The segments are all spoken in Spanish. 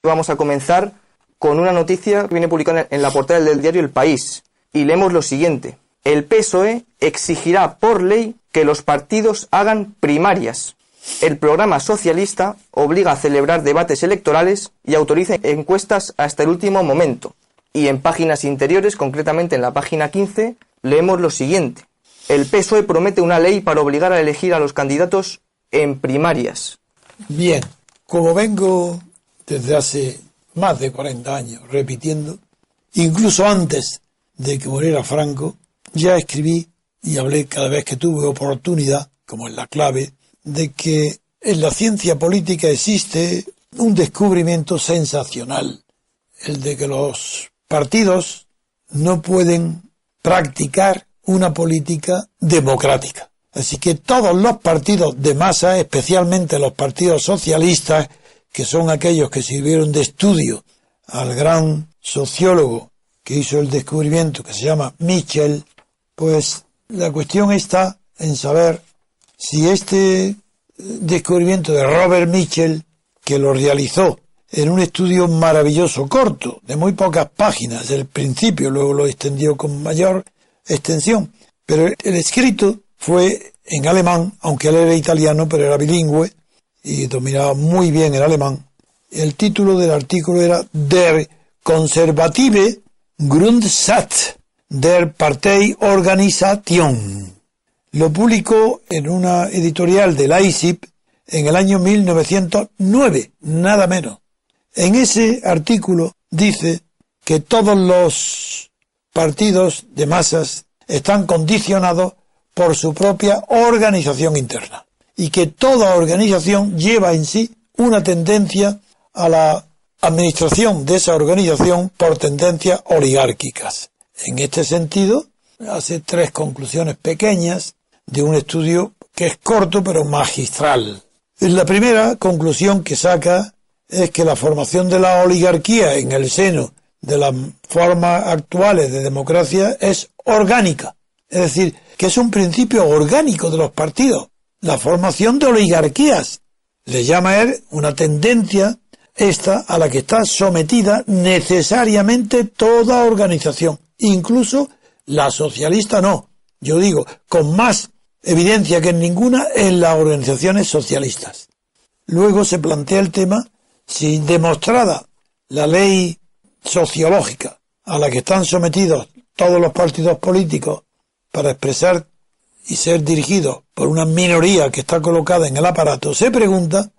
Vamos a comenzar con una noticia que viene publicada en la portada del diario El País. Y leemos lo siguiente. El PSOE exigirá por ley que los partidos hagan primarias. El programa socialista obliga a celebrar debates electorales y autoriza encuestas hasta el último momento. Y en páginas interiores, concretamente en la página 15, leemos lo siguiente. El PSOE promete una ley para obligar a elegir a los candidatos en primarias. Bien, como vengo desde hace más de 40 años repitiendo, incluso antes de que muriera Franco, ya escribí y hablé cada vez que tuve oportunidad, como es la clave, de que en la ciencia política existe un descubrimiento sensacional, el de que los partidos no pueden practicar una política democrática. Así que todos los partidos de masa, especialmente los partidos socialistas, que son aquellos que sirvieron de estudio al gran sociólogo que hizo el descubrimiento, que se llama Michel, pues la cuestión está en saber si este descubrimiento de Robert Michel, que lo realizó en un estudio maravilloso, corto, de muy pocas páginas, el principio, luego lo extendió con mayor extensión, pero el escrito fue en alemán, aunque él era italiano, pero era bilingüe y dominaba muy bien el alemán. El título del artículo era Der konservative Grundsatz der Parteiorganisation. Lo publicó en una editorial de Leipzig en el año 1909, nada menos. En ese artículo dice que todos los partidos de masas están condicionados por su propia organización interna y que toda organización lleva en sí una tendencia a la administración de esa organización por tendencias oligárquicas. En este sentido, hace 3 conclusiones pequeñas de un estudio que es corto pero magistral. La primera conclusión que saca es que la formación de la oligarquía en el seno de las formas actuales de democracia es orgánica. Es decir, que es un principio orgánico de los partidos. La formación de oligarquías. Le llama él una tendencia esta a la que está sometida necesariamente toda organización. Incluso la socialista no. Yo digo, con más evidencia que en ninguna en las organizaciones socialistas. Luego se plantea el tema si demostrada la ley sociológica a la que están sometidos todos los partidos políticos para expresar y ser dirigidos por una minoría que está colocada en el aparato, se pregunta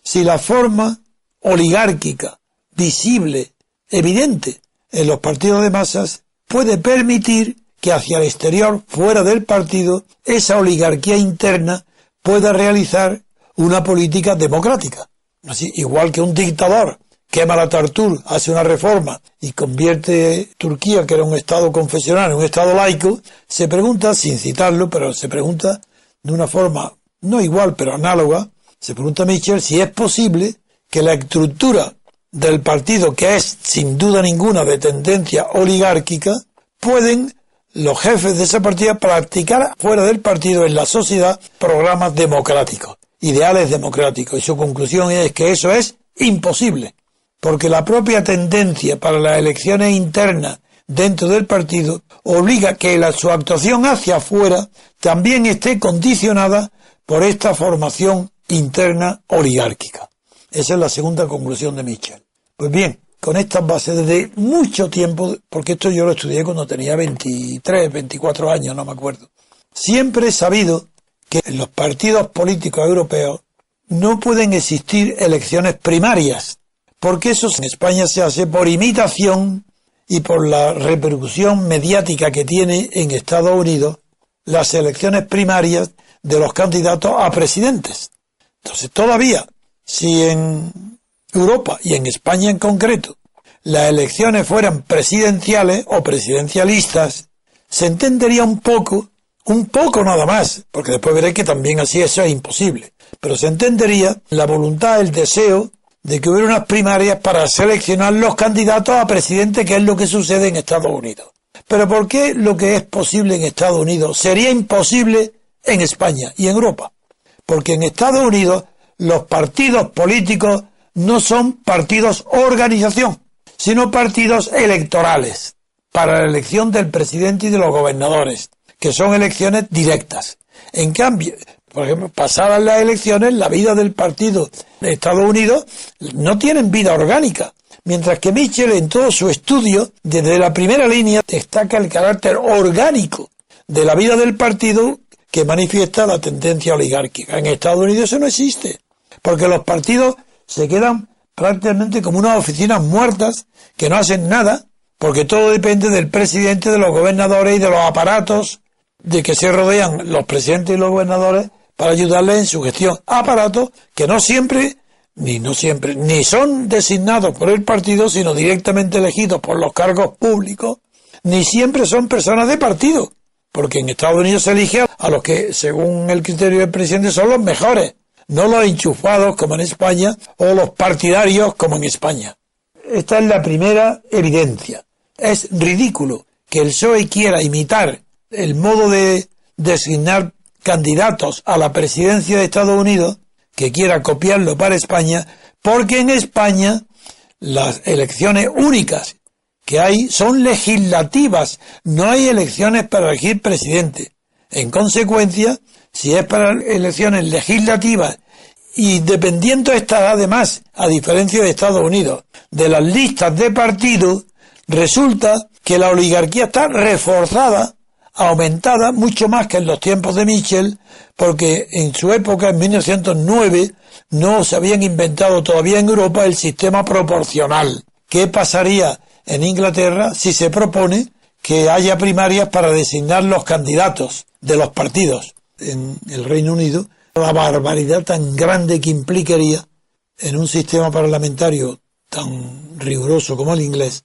si la forma oligárquica, visible, evidente en los partidos de masas puede permitir que hacia el exterior, fuera del partido, esa oligarquía interna pueda realizar una política democrática. Así, igual que un dictador quema la Tartur, hace una reforma y convierte Turquía, que era un estado confesional, en un estado laico, se pregunta, sin citarlo, pero se pregunta de una forma no igual pero análoga, se pregunta a Michel si es posible que la estructura del partido, que es sin duda ninguna de tendencia oligárquica, pueden los jefes de esa partida practicar fuera del partido en la sociedad programas democráticos, ideales democráticos. Y su conclusión es que eso es imposible, porque la propia tendencia para las elecciones internas dentro del partido obliga que su actuación hacia afuera también esté condicionada por esta formación interna oligárquica. Esa es la segunda conclusión de Michel. Pues bien, con estas bases desde mucho tiempo, porque esto yo lo estudié cuando tenía 23, 24 años, no me acuerdo. Siempre he sabido que en los partidos políticos europeos no pueden existir elecciones primarias, porque eso en España se hace por imitación y por la repercusión mediática que tiene en Estados Unidos las elecciones primarias de los candidatos a presidentes. Entonces todavía, si en Europa y en España en concreto las elecciones fueran presidenciales o presidencialistas, se entendería un poco nada más, porque después veré que también así eso es imposible, pero se entendería la voluntad, el deseo de que hubiera unas primarias para seleccionar los candidatos a presidente, que es lo que sucede en Estados Unidos. Pero ¿por qué lo que es posible en Estados Unidos sería imposible en España y en Europa? Porque en Estados Unidos los partidos políticos no son partidos organización, sino partidos electorales para la elección del presidente y de los gobernadores, que son elecciones directas. En cambio, por ejemplo, pasadas las elecciones, la vida del partido de Estados Unidos no tienen vida orgánica, mientras que Mitchell, en todo su estudio, desde la primera línea, destaca el carácter orgánico de la vida del partido que manifiesta la tendencia oligárquica. En Estados Unidos eso no existe, porque los partidos se quedan prácticamente como unas oficinas muertas que no hacen nada, porque todo depende del presidente, de los gobernadores y de los aparatos de que se rodean los presidentes y los gobernadores para ayudarles en su gestión. Aparatos que no siempre, ni son designados por el partido, sino directamente elegidos por los cargos públicos, ni siempre son personas de partido, porque en Estados Unidos se elige a los que, según el criterio del presidente, son los mejores, no los enchufados como en España, o los partidarios como en España. Esta es la primera evidencia. Es ridículo que el PSOE quiera imitar el modo de designar candidatos a la presidencia de Estados Unidos, que quiera copiarlo para España, porque en España las elecciones únicas que hay son legislativas, no hay elecciones para elegir presidente. En consecuencia, si es para elecciones legislativas y dependiendo está además, a diferencia de Estados Unidos, de las listas de partidos, resulta que la oligarquía está reforzada, aumentada mucho más que en los tiempos de Mitchell, porque en su época, en 1909, no se habían inventado todavía en Europa el sistema proporcional. ¿Qué pasaría en Inglaterra si se propone que haya primarias para designar los candidatos de los partidos? En el Reino Unido, la barbaridad tan grande que implicaría en un sistema parlamentario tan riguroso como el inglés,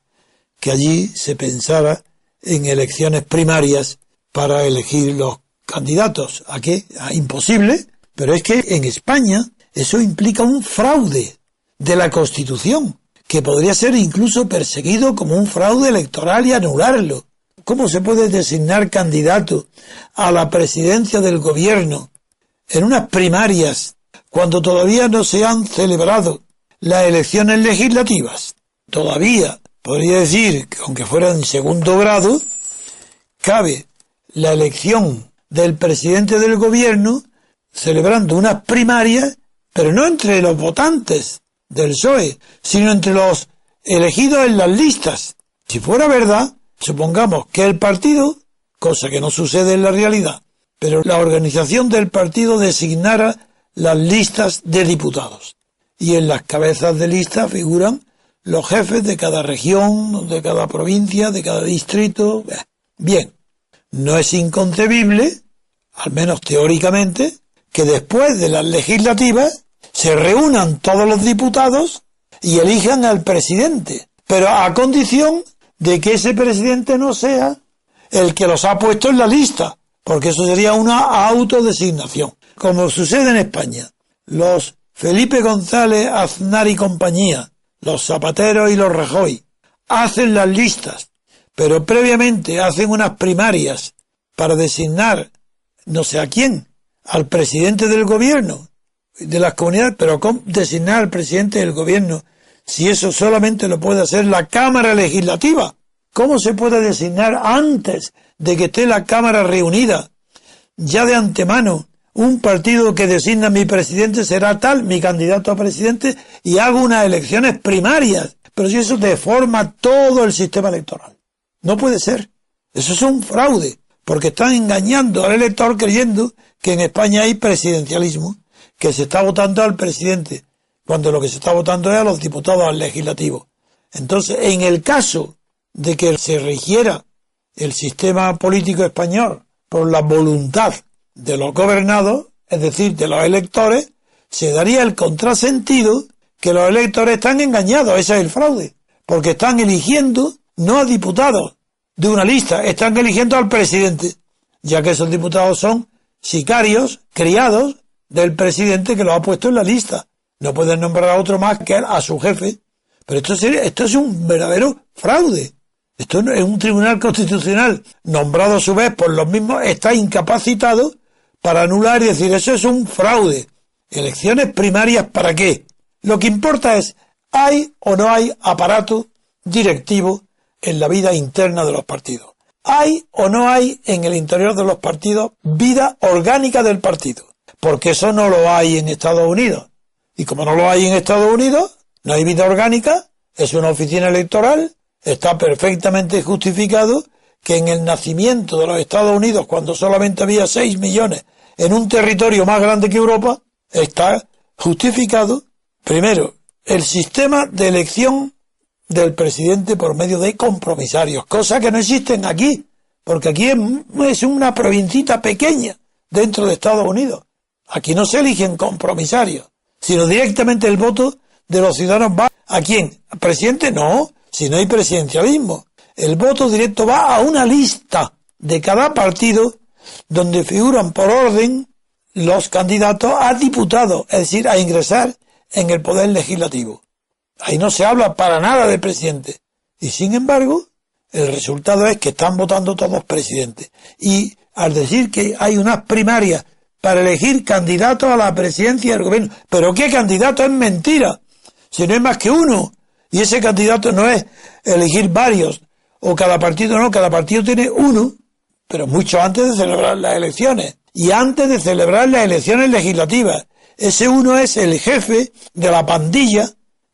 que allí se pensara en elecciones primarias para elegir los candidatos. ¿A qué? Imposible, pero es que en España eso implica un fraude de la Constitución, que podría ser incluso perseguido como un fraude electoral y anularlo. ¿Cómo se puede designar candidato a la presidencia del gobierno en unas primarias cuando todavía no se han celebrado las elecciones legislativas? Todavía podría decir que, aunque fuera en segundo grado, cabe la elección del presidente del gobierno celebrando unas primarias, pero no entre los votantes del PSOE, sino entre los elegidos en las listas. Si fuera verdad, supongamos que el partido, cosa que no sucede en la realidad, pero la organización del partido designara las listas de diputados. Y en las cabezas de lista figuran los jefes de cada región, de cada provincia, de cada distrito. Bien, no es inconcebible, al menos teóricamente, que después de las legislativas se reúnan todos los diputados y elijan al presidente, pero a condición de que ese presidente no sea el que los ha puesto en la lista, porque eso sería una autodesignación. Como sucede en España, los Felipe González, Aznar y compañía, los Zapatero y los Rajoy, hacen las listas, pero previamente hacen unas primarias para designar no sé a quién, al presidente del gobierno, de las comunidades, pero ¿cómo designar al presidente del gobierno si eso solamente lo puede hacer la Cámara Legislativa? ¿Cómo se puede designar antes de que esté la Cámara reunida, ya de antemano, un partido que designa mi presidente será tal, mi candidato a presidente, y hago unas elecciones primarias? Pero si eso deforma todo el sistema electoral. No puede ser. Eso es un fraude, porque están engañando al elector creyendo que en España hay presidencialismo, que se está votando al presidente, cuando lo que se está votando es a los diputados, al legislativo. Entonces, en el caso de que se rigiera el sistema político español por la voluntad de los gobernados, es decir, de los electores, se daría el contrasentido que los electores están engañados. Ese es el fraude, porque están eligiendo no a diputados de una lista, están eligiendo al presidente, ya que esos diputados son sicarios, criados del presidente que los ha puesto en la lista. No pueden nombrar a otro más que a su jefe. Pero esto es un verdadero fraude. Esto es un tribunal constitucional nombrado a su vez por los mismos, está incapacitado para anular y decir eso es un fraude. ¿Elecciones primarias para qué? Lo que importa es, ¿hay o no hay aparato directivo en la vida interna de los partidos? ¿Hay o no hay en el interior de los partidos vida orgánica del partido? Porque eso no lo hay en Estados Unidos. Y como no lo hay en Estados Unidos, no hay vida orgánica, es una oficina electoral, está perfectamente justificado que en el nacimiento de los Estados Unidos, cuando solamente había 6 millones en un territorio más grande que Europa, está justificado, primero, el sistema de elección del presidente por medio de compromisarios, cosa que no existen aquí, porque aquí es una provincita pequeña dentro de Estados Unidos. Aquí no se eligen compromisarios, sino directamente el voto de los ciudadanos va ¿a quién? ¿Al presidente? No, si no hay presidencialismo. El voto directo va a una lista de cada partido donde figuran por orden los candidatos a diputados, es decir, a ingresar en el poder legislativo. Ahí no se habla para nada del presidente. Y sin embargo, el resultado es que están votando todos presidentes. Y al decir que hay unas primarias para elegir candidatos a la presidencia del gobierno, ¿pero qué candidato? Es mentira. Si no es más que uno. Y ese candidato no es elegir varios, o cada partido no, cada partido tiene uno, pero mucho antes de celebrar las elecciones. Y antes de celebrar las elecciones legislativas. Ese uno es el jefe de la pandilla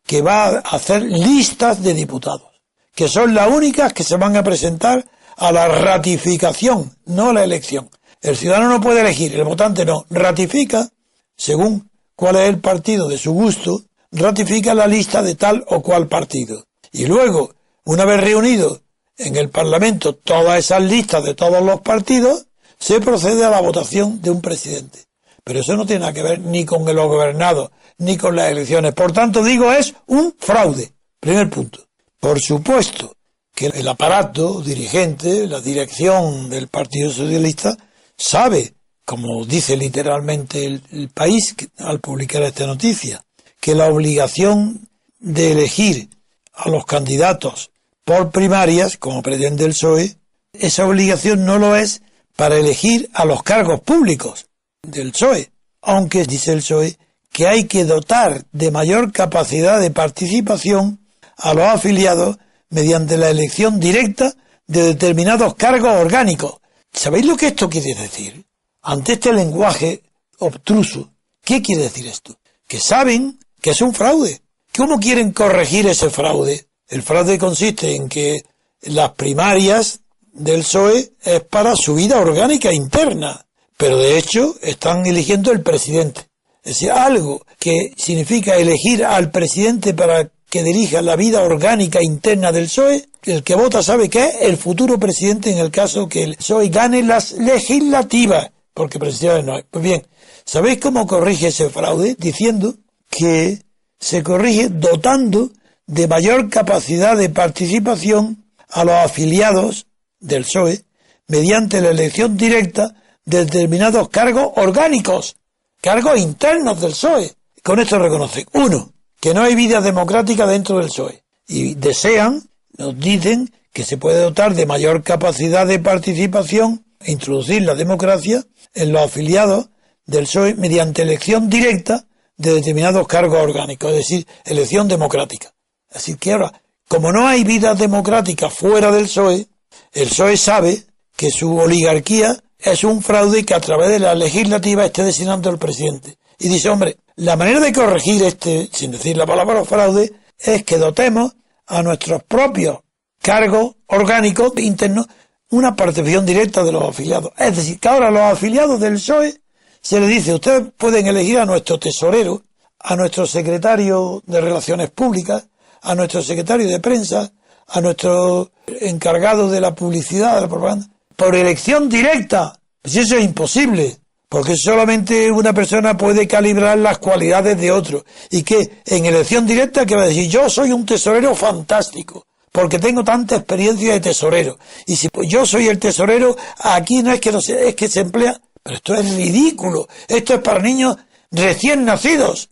que va a hacer listas de diputados, que son las únicas que se van a presentar a la ratificación, no a la elección. El ciudadano no puede elegir, el votante no, ratifica, según cuál es el partido de su gusto, ratifica la lista de tal o cual partido. Y luego, una vez reunido en el Parlamento todas esas listas de todos los partidos, se procede a la votación de un presidente. Pero eso no tiene nada que ver ni con los gobernados, ni con las elecciones. Por tanto, digo, es un fraude. Primer punto. Por supuesto que el aparato dirigente, la dirección del Partido Socialista, sabe, como dice literalmente el País al publicar esta noticia, que la obligación de elegir a los candidatos por primarias, como pretende el PSOE, esa obligación no lo es para elegir a los cargos públicos del PSOE, aunque dice el PSOE que hay que dotar de mayor capacidad de participación a los afiliados mediante la elección directa de determinados cargos orgánicos. ¿Sabéis lo que esto quiere decir? Ante este lenguaje obtruso, ¿qué quiere decir esto? Que saben que es un fraude. ¿Cómo quieren corregir ese fraude? El fraude consiste en que las primarias del PSOE es para su vida orgánica interna, pero de hecho están eligiendo el presidente. Es decir, algo que significa elegir al presidente para que dirija la vida orgánica interna del PSOE, el que vota sabe que es el futuro presidente en el caso que el PSOE gane las legislativas, porque presidenciales no hay. Pues bien, ¿sabéis cómo corrige ese fraude? Diciendo que se corrige dotando de mayor capacidad de participación a los afiliados del PSOE mediante la elección directa de determinados cargos orgánicos, cargos internos del PSOE. Con esto reconocen, uno, que no hay vida democrática dentro del PSOE, y desean, nos dicen, que se puede dotar de mayor capacidad de participación e introducir la democracia en los afiliados del PSOE mediante elección directa de determinados cargos orgánicos, es decir, elección democrática. Así que ahora, como no hay vida democrática fuera del PSOE, el PSOE sabe que su oligarquía es un fraude que a través de la legislativa esté designando al presidente. Y dice, hombre, la manera de corregir sin decir la palabra fraude, es que dotemos a nuestros propios cargos orgánicos internos una participación directa de los afiliados. Es decir, que ahora a los afiliados del PSOE se les dice, ustedes pueden elegir a nuestro tesorero, a nuestro secretario de Relaciones Públicas, a nuestro secretario de Prensa, a nuestro encargado de la publicidad, de la propaganda, por elección directa. Pues eso es imposible, porque solamente una persona puede calibrar las cualidades de otro. Y que en elección directa, que va a decir, yo soy un tesorero fantástico, porque tengo tanta experiencia de tesorero. Y si pues, yo soy el tesorero, aquí no es que no se, es que se emplea. Pero esto es ridículo. Esto es para niños recién nacidos.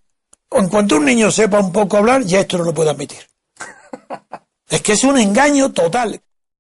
En cuanto un niño sepa un poco hablar, ya esto no lo puede admitir. Es que es un engaño total.